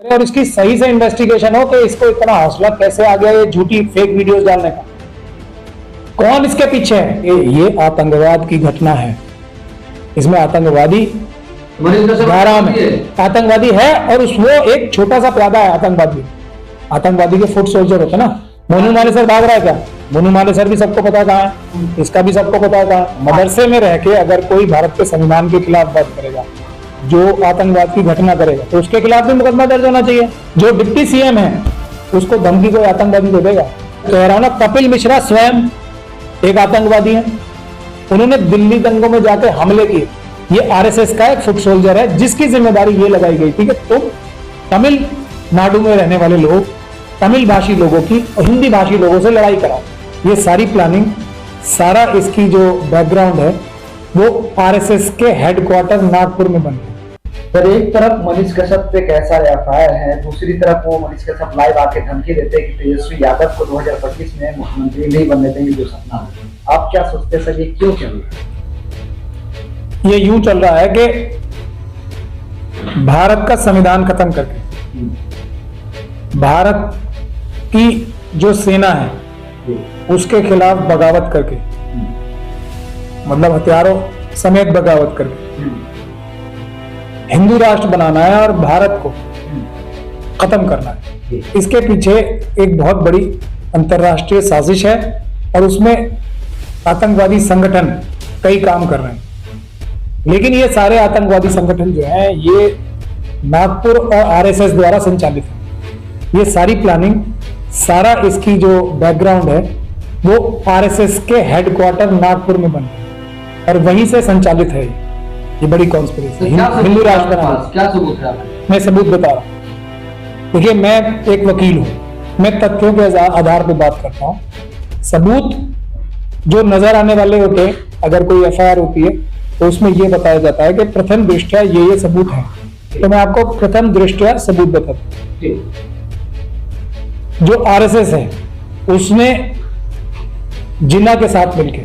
और इसकी सही से इन्वेस्टिगेशन हो कि इसको इतना हौसला कैसे आ गया ये झूठी फेक वीडियोस डालने का। कौन इसके पीछे है? ये आतंकवाद की घटना है। इसमें आतंकवादी धारा में आतंकवादी है और वो एक छोटा सा प्यादा है। आतंकवादी के फुट सोल्जर होते ना। मोनू मानेसर भाग रहा है क्या? मोनू मानेसर भी सबको पता कहाँ है, इसका भी सबको पता है कहाँ। मदरसे में रह के अगर कोई भारत के संविधान के खिलाफ बात करेगा, जो आतंकवाद की घटना करेगा, तो उसके खिलाफ भी मुकदमा दर्ज होना चाहिए। जो डिप्टी सीएम है उसको धमकी कोई आतंकवादी दे देगा? कह रहा हूं ना, कपिल मिश्रा स्वयं एक आतंकवादी है। उन्होंने दिल्ली दंगों में जाकर हमले किए। ये आरएसएस का एक फुट सोल्जर है जिसकी जिम्मेदारी ये लगाई गई थी कि तुम तमिलनाडु में रहने वाले लोग, तमिल भाषी लोगों की और हिंदी भाषी लोगों से लड़ाई कराओ। ये सारी प्लानिंग, सारा इसकी जो बैकग्राउंड है वो आरएसएस के हेडक्वार्टर नागपुर में बन गया। पर एक तरफ मनीष कश्यप पे कैसा एफआईआर है, दूसरी तरफ वो मनीष कश्यप लाइव आके धमकी देते हैं कि तेजस्वी यादव को 2025 में मुख्यमंत्री नहीं बनने देंगे जो सपना है। आप क्या सोचते हैं सर, ये क्यों चल रहा है? ये यूं चल रहा है कि भारत का संविधान खत्म करके भारत की जो सेना है उसके खिलाफ बगावत करके, मतलब हथियारों समेत बगावत करके हिंदू राष्ट्र बनाना है और भारत को खत्म करना है। इसके पीछे एक बहुत बड़ी अंतर्राष्ट्रीय साजिश है और उसमें आतंकवादी संगठन कई काम कर रहे हैं। लेकिन ये सारे आतंकवादी संगठन जो हैं ये नागपुर और आरएसएस द्वारा संचालित है। ये सारी प्लानिंग, सारा इसकी जो बैकग्राउंड है वो आरएसएस के हेडक्वार्टर नागपुर में बन गया और वहीं से संचालित है। ये बड़ी कॉन्स्पिरेसी हिंदू राष्ट्र बनाना। क्या सबूत है? मैं सबूत बता रहा हूं। देखिए, मैं एक वकील हूं, मैं तथ्यों के आधार पर बात करता हूं। सबूत जो नजर आने वाले होते हैं, अगर कोई एफआईआर होती है तो उसमें यह बताया जाता है कि प्रथम दृष्टया ये सबूत है। तो मैं आपको प्रथम दृष्टया सबूत बताता हूं। जो आरएसएस है उसने जिन्ना के साथ मिलकर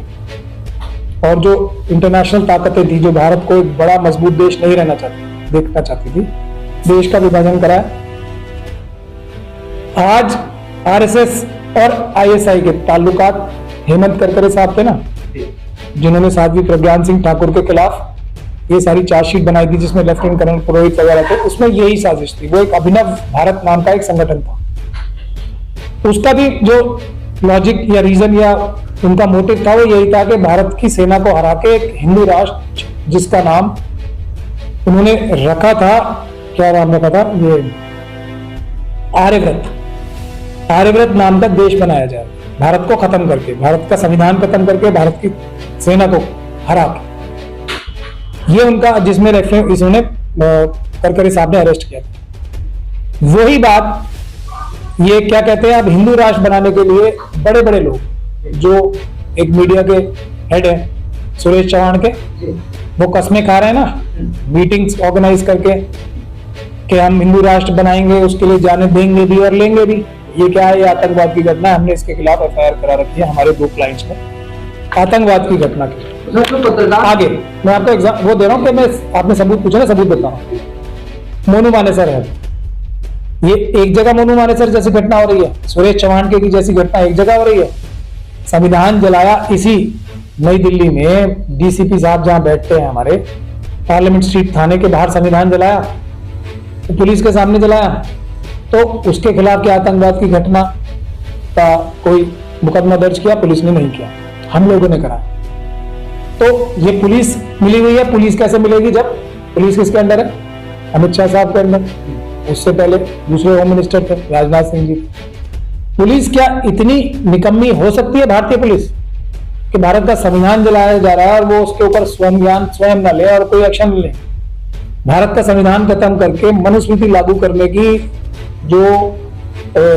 और जो इंटरनेशनल ताकतें थी जो भारत को एक बड़ा मजबूत देश नहीं रहना चाहती, देखना चाहती थी, देश का विभाजन कराया। आज आरएसएस और आईएसआई के ताल्लुकात हेमंत करकरे साहब थे ना, जिन्होंने साध्वी प्रज्ञान सिंह ठाकुर के खिलाफ ये सारी चार्जशीट बनाई थी जिसमें लेफ्टिनेंट कर्नल पुरोहित वगैरह थे। उसमें यही साजिश थी। वो एक अभिनव भारत नाम का एक संगठन था। उसका भी जो लॉजिक या रीजन या उनका मोटिव था वो यही था कि भारत की सेना को हरा के एक हिंदू राष्ट्र, जिसका नाम उन्होंने रखा था, क्या नाम रखा था, ये आर्यव्रत नाम का देश बनाया जाए, भारत को खत्म करके, भारत का संविधान खत्म करके, भारत की सेना को हरा के। ये उनका, जिसमें रेफरेंस इन्होंने करकरे साहब ने अरेस्ट किया था। वही बात ये क्या कहते हैं, अब हिंदू राष्ट्र बनाने के लिए बड़े बड़े लोग जो एक मीडिया के हेड है सुरेश चौहान के, वो कस्में खा रहे हैं ना मीटिंग्स ऑर्गेनाइज करके कि हम हिंदू राष्ट्र बनाएंगे, उसके लिए जाने देंगे भी और लेंगे भी। ये क्या है? ये आतंकवाद की घटना है। हमने इसके खिलाफ एफआईआर करा रखी है हमारे 2 क्लाइंट्स ने आतंकवाद की घटना की। आगे मैं आपको एग्जाम वो दे रहा हूँ कि मैं, आपने सबूत पूछा ना, सबूत बताऊँ। मोनू मानेसर है, ये एक जगह मोनू मानेसर जैसी घटना हो रही है, सुरेश चौहान के की जैसी घटना एक जगह हो रही है। संविधान जलाया इसी नई दिल्ली में, डीसीपी साहब जहां बैठते हैं हमारे, पार्लियामेंट स्ट्रीट थाने के बाहर संविधान जलाया, तो पुलिस के सामने जलाया। तो उसके खिलाफ क्या आतंकवाद की घटना का कोई मुकदमा दर्ज किया? पुलिस ने नहीं किया, हम लोगों ने करा। तो ये पुलिस मिली हुई है। पुलिस कैसे मिलेगी जब पुलिस किसके अंदर है? अमित शाह साहब के अंदर। उससे पहले दूसरे होम मिनिस्टर थे, राजनाथ सिंह जी। पुलिस क्या इतनी निकम्मी हो सकती है, भारतीय पुलिस, कि भारत का संविधान जलाया जा रहा है और वो उसके ऊपर स्वयं न ले और कोई एक्शन ले? भारत का संविधान खत्म करके मनुस्मृति लागू करने की जो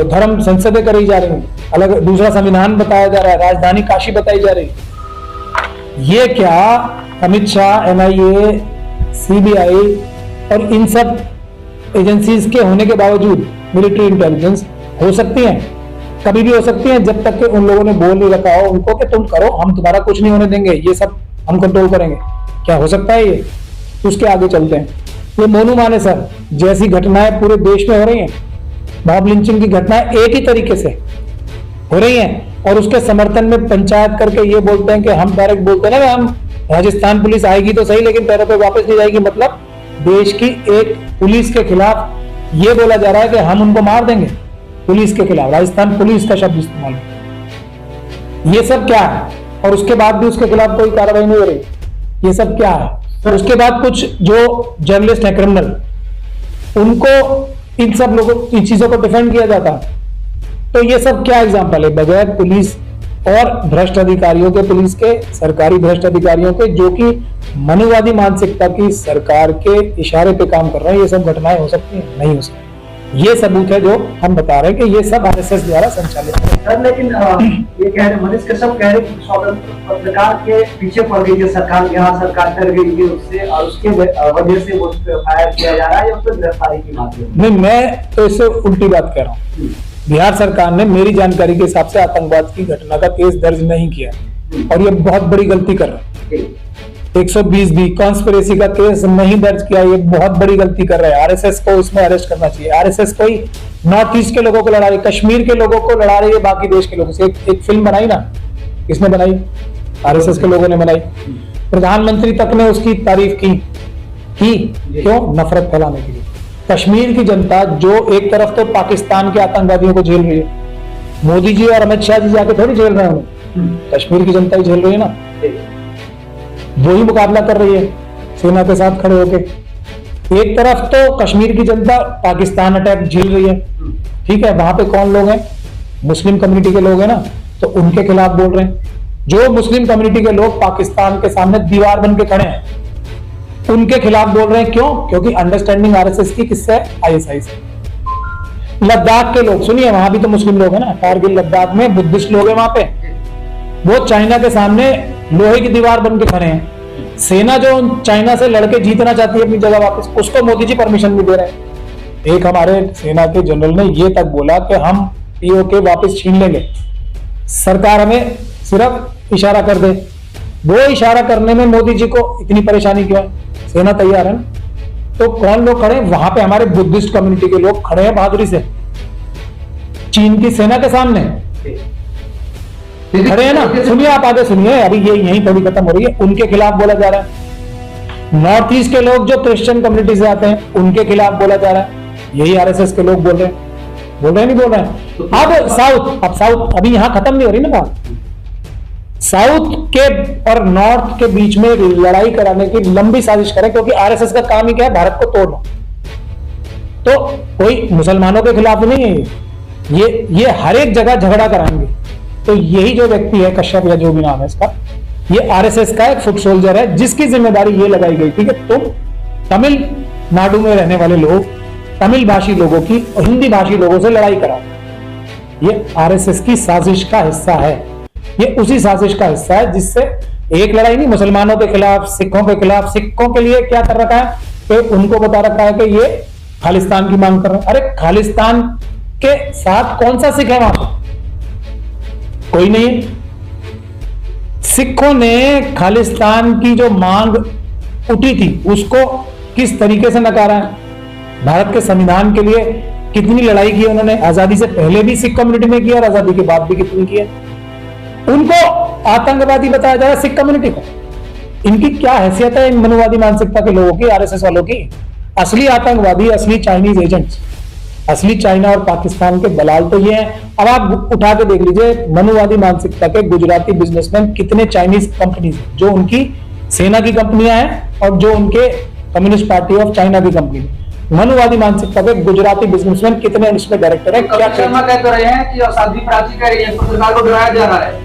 धर्म संसदें करी जा रही हैं, अलग दूसरा संविधान बताया जा रहा है, राजधानी काशी बताई जा रही है। ये क्या अमित शाह, एनआईए, सीबीआई और इन सब एजेंसीज के होने के बावजूद मिलिट्री इंटेलिजेंस हो सकती है? कभी भी हो सकती है, जब तक कि उन लोगों ने बोल नहीं रखा हो उनको कि तुम करो, हम तुम्हारा कुछ नहीं होने देंगे, ये सब हम कंट्रोल करेंगे। क्या हो सकता है ये? उसके आगे चलते हैं। ये मोनू मानेसर जैसी घटनाएं पूरे देश में हो रही हैं, मॉब लिंचिंग की घटनाएं एक ही तरीके से हो रही हैं, और उसके समर्थन में पंचायत करके ये बोलते हैं कि हम डायरेक्ट बोलते हैं ना, हम राजस्थान पुलिस आएगी तो सही लेकिन पैरों पे वापस नहीं जाएगी। मतलब देश की एक पुलिस के खिलाफ ये बोला जा रहा है कि हम उनको मार देंगे, पुलिस के खिलाफ राजस्थान पुलिस का शब्द इस्तेमाल। ये सब क्या है? और उसके बाद भी उसके खिलाफ कोई कार्रवाई नहीं हो रही। ये सब क्या है? और उसके बाद कुछ जो जर्नलिस्ट है क्रिमिनल, उनको इन सब लोगों इन चीजों को डिफेंड किया जाता है। तो ये सब क्या एग्जाम्पल है? बगैर पुलिस और भ्रष्ट अधिकारियों के, पुलिस के सरकारी भ्रष्ट अधिकारियों के, जो कि मनुवादी मानसिकता की सरकार के इशारे पे काम कर रहे हैं, ये सब घटनाएं हो सकती हैं? नहीं हो सकती। ये सबूत है जो हम बता रहे हैं कि ये सब आरएसएस द्वारा संचालित है। सर लेकिन ये कह रहे मनीष कश्यप कह रहे कि स्वतंत्र पत्रकार के पीछे पड़ गई है सरकार, यहाँ सरकार कर गई है उससे, और उसके वजह से वो फायर किया जा रहा है या फिर गिरफ्तारी की बात है? नहीं, मैं तो इससे उल्टी बात कह रहा हूँ। बिहार सरकार ने मेरी जानकारी के हिसाब से आतंकवाद की घटना का केस दर्ज नहीं किया और ये बहुत बड़ी गलती कर रहा है। 120 भी कॉन्स्पिरेसी का केस नहीं दर्ज किया, ये बहुत बड़ी गलती कर रहा है। आरएसएस को इसमें अरेस्ट करना चाहिए। आरएसएस कोई नॉर्थ ईस्ट के लोगों को लड़ा रही है, कश्मीर के लोगों को लड़ा रही है बाकी देश के लोगों से। एक फिल्म बनाई ना, किसने बनाई? आरएसएस के लोगों ने बनाई। प्रधानमंत्री तक ने उसकी तारीफ की क्यों? नफरत फैलाने के लिए। कश्मीर की जनता जो एक तरफ तो पाकिस्तान के आतंकवादियों को झेल रही है, मोदी जी और अमित शाह जी जाके थोड़ी झेल रहे हैं, कश्मीर की जनता ही झेल रही है ना, वो ही मुकाबला कर रही है सेना के साथ खड़े होके। एक तरफ तो कश्मीर की जनता पाकिस्तान अटैक झेल रही है, ठीक है, वहां पे कौन लोग हैं? मुस्लिम कम्युनिटी के लोग हैं ना, तो उनके खिलाफ बोल रहे हैं। जो मुस्लिम कम्युनिटी के लोग पाकिस्तान के सामने दीवार बन के खड़े हैं, उनके खिलाफ बोल रहे हैं। क्यों? क्योंकि अंडरस्टैंडिंग आरएसएस की किससे? आईएसआई से। लद्दाख के लोग, सुनिए, वहां भी तो मुस्लिम लोग हैं ना, कारगिल लद्दाख में बुद्धिस्ट लोग हैं वहां पे, वो चाइना के सामने लोहे की दीवार बन के खड़े हैं। सेना जो चाइना से लड़के जीतना चाहती है अपनी जगह वापस, उसको मोदी जी परमिशन नहीं दे रहे हैं। एक हमारे सेना के जनरल ने ये तक बोला कि हम पीओके वापस छीन लेंगे, सरकार हमें सिर्फ इशारा कर दे। वो इशारा करने में मोदी जी को इतनी परेशानी क्यों है? सेना तैयार है ना। तो कौन लोग खड़े हैं वहां पे? हमारे बुद्धिस्ट कम्युनिटी के लोग खड़े हैं बहादुरी से चीन की सेना के सामने खड़े हैं ना। सुनिए, आप आगे सुनिए, अभी ये यही थोड़ी खत्म हो रही है। उनके खिलाफ बोला जा रहा है। नॉर्थ ईस्ट के लोग जो क्रिश्चियन कम्युनिटी से आते हैं, उनके खिलाफ बोला जा रहा है। यही आरएसएस के लोग बोल रहे हैं, नहीं बोल रहे हैं। अब साउथ अभी यहां खत्म नहीं हो रही ना बात। साउथ के और नॉर्थ के बीच में लड़ाई कराने की लंबी साजिश करें, क्योंकि आरएसएस का काम ही क्या है? भारत को तोड़ना। तो कोई मुसलमानों के खिलाफ नहीं है, ये हर एक जगह झगड़ा कराएंगे। तो यही जो व्यक्ति है कश्यप या जो भी नाम है इसका, ये आरएसएस का एक फुट सोल्जर है, जिसकी जिम्मेदारी ये लगाई गई थी कि तुम तमिलनाडु में रहने वाले लोग, तमिल भाषी लोगों की और हिंदी भाषी लोगों से लड़ाई कराओ। ये आरएसएस की साजिश का हिस्सा है। ये उसी साजिश का हिस्सा है जिससे एक लड़ाई नहीं, मुसलमानों के खिलाफ, सिखों के खिलाफ। सिखों के लिए क्या कर रखा है कि उनको बता रखा है कि ये खालिस्तान की मांग कर रहे हैं। अरे खालिस्तान के साथ कौन सा सिख है वहां पर? कोई नहीं। सिखों ने खालिस्तान की जो मांग उठी थी उसको किस तरीके से नकारा है? भारत के संविधान के लिए कितनी लड़ाई की उन्होंने। आजादी से पहले भी सिख कम्युनिटी ने की और आजादी के बाद भी कितनी की है। उनको आतंकवादी बताया जा रहा है सिख कम्युनिटी को। इनकी क्या हैसियत है इन मनुवादी मानसिकता के लोगों की, आरएसएस वालों की? असली आतंकवादी, असली चाइनीज एजेंट्स, असली चाइना और पाकिस्तान के दलाल तो ये हैं। अब आप उठा के देख लीजिए, मनुवादी मानसिकता के गुजराती बिजनेसमैन कितने चाइनीज कंपनीज, जो उनकी सेना की कंपनियां हैं और जो उनके कम्युनिस्ट पार्टी ऑफ चाइना की कंपनी, मनुवादी मानसिकता के गुजराती बिजनेसमैन कितने इसमें डायरेक्टर है। क्या शर्मा कह रहे हैं कि साध्वी प्राची कह रही है, पत्रकार को डराया जा रहा है,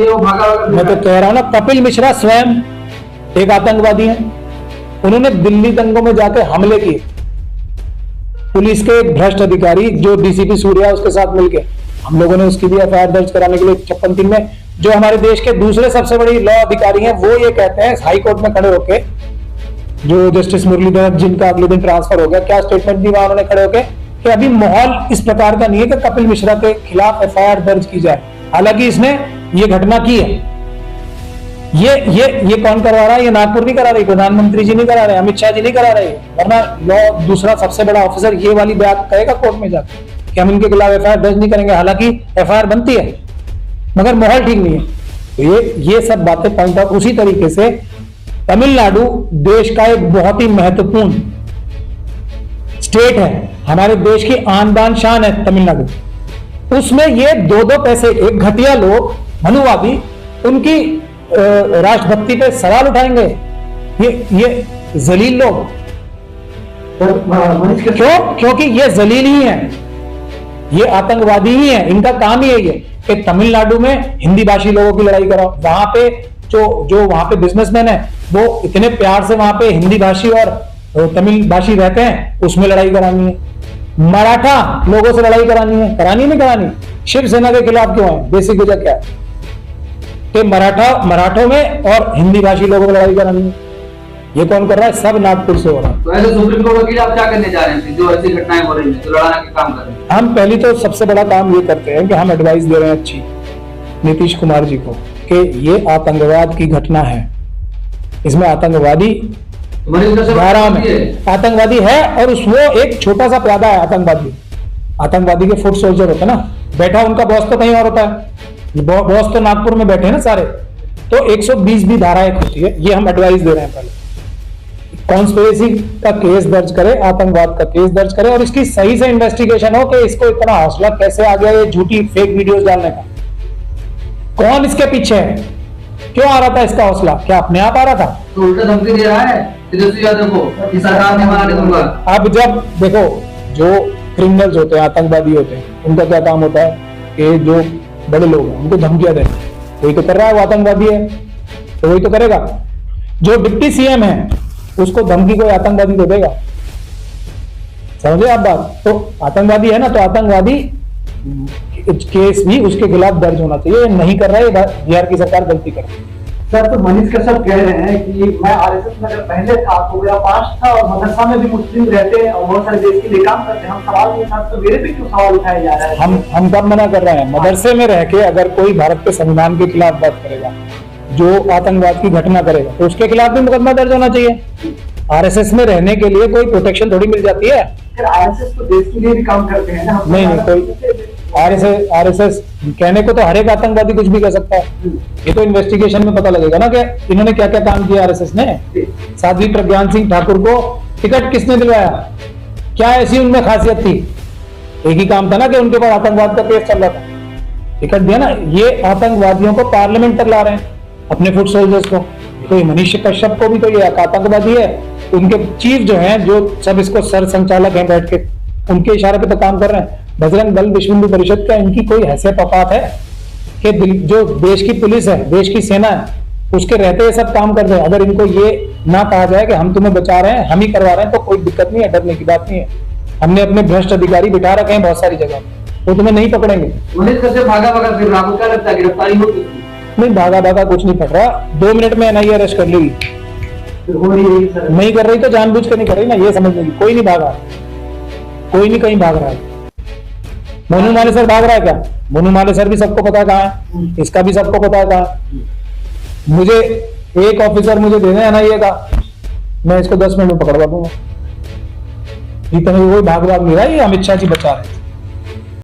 वो भागा। मैं तो कह रहा हूं ना, कपिल मिश्रा स्वयं एक आतंकवादी है। उन्होंने दिल्ली दंगों में जाके हमले किए। पुलिस के एक भ्रष्ट अधिकारी जो डीसीपी सूर्या, उसके साथ मिलकर हम लोगों ने उसकी भी एफआईआर दर्ज कराने के लिए 56 में, जो हमारे देश के दूसरे सबसे बड़ी लॉ अधिकारी हैं, वो ये कहते हैं हाई कोर्ट में खड़े होके, जो जस्टिस मुरलीधर जिनका अगले दिन ट्रांसफर हो गया, क्या स्टेटमेंट दी वहां उन्होंने खड़े होके कि अभी माहौल इस प्रकार का नहीं है कि कपिल मिश्रा के खिलाफ एफआईआर दर्ज की जाए। हालांकि इसने ये घटना की है, ये कौन करवा रहा है? ये नागपुर नहीं करा रही, प्रधानमंत्री जी नहीं करा रहे, अमित शाह जी नहीं करा रहे, वरना लॉ दूसरा सबसे बड़ा ऑफिसर ये वाली बात कहेगा कोर्ट में जाकर कि हम इनके खिलाफ एफआईआर दर्ज नहीं करेंगे, हालांकि एफआईआर बनती है मगर माहौल ठीक नहीं है। तो ये सब बातें पॉइंट आउट। उसी तरीके से तमिलनाडु देश का एक बहुत ही महत्वपूर्ण स्टेट है, हमारे देश की आन बान शान है तमिलनाडु। उसमें ये दो पैसे एक घटिया लोग मनुवादी उनकी राष्ट्रभक्ति पे सवाल उठाएंगे, ये जलील लोग। क्यों? क्योंकि ये जलील ही है, ये आतंकवादी ही है, इनका काम ही है ये कि तमिलनाडु में हिंदी भाषी लोगों की लड़ाई कराओ। वहां पे जो वहां पे बिजनेसमैन है वो इतने प्यार से वहां पे हिंदी भाषी और तमिल भाषी रहते हैं, उसमें लड़ाई करानी है। मराठा लोगों से लड़ाई करानी है, करानी नहीं करानी? शिवसेना के खिलाफ क्यों है? बेसिक वजह क्या है कि मराठों में और हिंदी भाषी लोगों को लड़ाई करानी है। ये कौन कर रहा है? सब नागपुर से हो रहा है। तो ऐसे सुप्रीम कोर्ट वकील आप क्या करने जा रहे हैं जो ऐसी घटनाएं हो रही हैं, जो लड़ाने के काम कर रहे हैं? हम पहली तो सबसे बड़ा काम ये करते हैं कि हम एडवाइस दे रहे हैं अच्छी नीतीश कुमार जी को कि ये आतंकवाद की घटना है, इसमें आतंकवादी धारा में आतंकवादी है और वो एक छोटा सा प्यादा है। आतंकवादी के फुट सोल्जर होते हैं ना, बैठा उनका बॉस तो कहीं और होता है, बॉस तो नागपुर में बैठे हैं ना सारे। तो 120 भी धारा एक होती है, ये हम एडवाइस दे रहे हैं। पहले कॉन्स्पिरेसी का केस दर्ज करे, आतंकवाद का केस दर्ज करे और इसकी सही से इन्वेस्टिगेशन हो कि इसको इतना हौसला कैसे आ गया ये झूठी फेक वीडियोस डालने का, कौन इसके पीछे है, क्यों आ रहा था इसका हौसला, क्या अपने आप आ रहा था? तो उल्टा धमकी दे रहा है तेजस्वी यादव को कि सरकार ने मारने दूंगा। अब जब देखो जो क्रिमिनल्स होते हैं, आतंकवादी होते हैं, उनका क्या काम होता है कि जो बड़े लोग हैं उनको धमकियां देना, वही तो कर रहा है, वो आतंकवादी है तो वही तो करेगा। जो डिप्टी सीएम है उसको धमकी कोई आतंकवादी को देगा, समझे आप बात? तो आतंकवादी है ना, तो आतंकवादी केस भी उसके खिलाफ दर्ज होना चाहिए, नहीं कर रहा है बिहार की सरकार, गलती कर रही है। सर, तो मनीष कश्यप कह रहे हैं कि मैं आरएसएस में अगर पहले था तो मेरा पास था और मदरसा में भी मुस्लिम रहते हैं और बहुत सारे देश के लिए काम करते हैं, हम सवाल नहीं उठाते, तो मेरे भी क्यों सवाल उठाया जा रहा है? हम कब मना कर रहे हैं? मदरसे में रह के अगर कोई भारत के संविधान के खिलाफ बात करेगा, जो आतंकवाद की घटना करेगा, तो उसके खिलाफ भी मुकदमा दर्ज होना चाहिए। आरएसएस में रहने के लिए कोई प्रोटेक्शन थोड़ी मिल जाती है। आरएसएस तो देश के लिए भी काम करते हैं ना। नहीं, कोई आरएसएस कहने को तो हर एक आतंकवादी कुछ भी कर सकता है। ये तो इन्वेस्टिगेशन में पता लगेगा ना कि इन्होंने क्या क्या काम किया आरएसएस ने। साध्वी प्रज्ञान सिंह ठाकुर को टिकट किसने दिलवाया, क्या ऐसी उनमें खासियत थी? एक ही काम था ना कि उनके पास आतंकवाद का केस चल रहा था, टिकट दिया ना। ये आतंकवादियों को पार्लियामेंट तक ला रहे हैं, अपने फुट सोल्जर्स को। तो ये मनीष कश्यप को भी तो ये आतंकवादी है, उनके चीफ जो हैं, जो सब इसको सर संचालक हैं बैठ के, उनके इशारे पे तो काम कर रहे हैं। बजरंग दल, विश्व हिंदू परिषद का इनकी कोई हैसियत औकात है कि जो देश की पुलिस है, देश की सेना है, उसके रहते ये सब काम कर रहे हैं? अगर इनको ये ना कहा जाए कि हम तुम्हें बचा रहे हैं, हम ही करवा रहे हैं, तो कोई दिक्कत नहीं है, डरने की बात नहीं है। हमने अपने भ्रष्ट अधिकारी बिठा रखे हैं बहुत सारी जगह, वो तुम्हें नहीं पकड़ेंगे। मनीष कश्यप भागा फिर रहा, आपको क्या लगता है गिरफ्तारी होगी? नहीं, भागा कुछ नहीं पड़ रहा, 2 मिनट में एनआईए अरेस्ट कर लेगी। नहीं कर रही तो जानबूझ कर नहीं कर रही ना, ये समझ लेगी। कोई नहीं भागा, कोई नहीं कहीं भाग रहा है। मोनू मालेसर भाग रहा है क्या? मोनू मालेसर भी सबको पता है कहाँ है, इसका भी सबको पता है कहाँ है। मुझे एक ऑफिसर मुझे देना है ना ये का, मैं इसको 10 मिनट में पकड़वा दूंगा। इतना वही भाग नहीं रहा, ये अमित शाह जी बचा रहे हैं।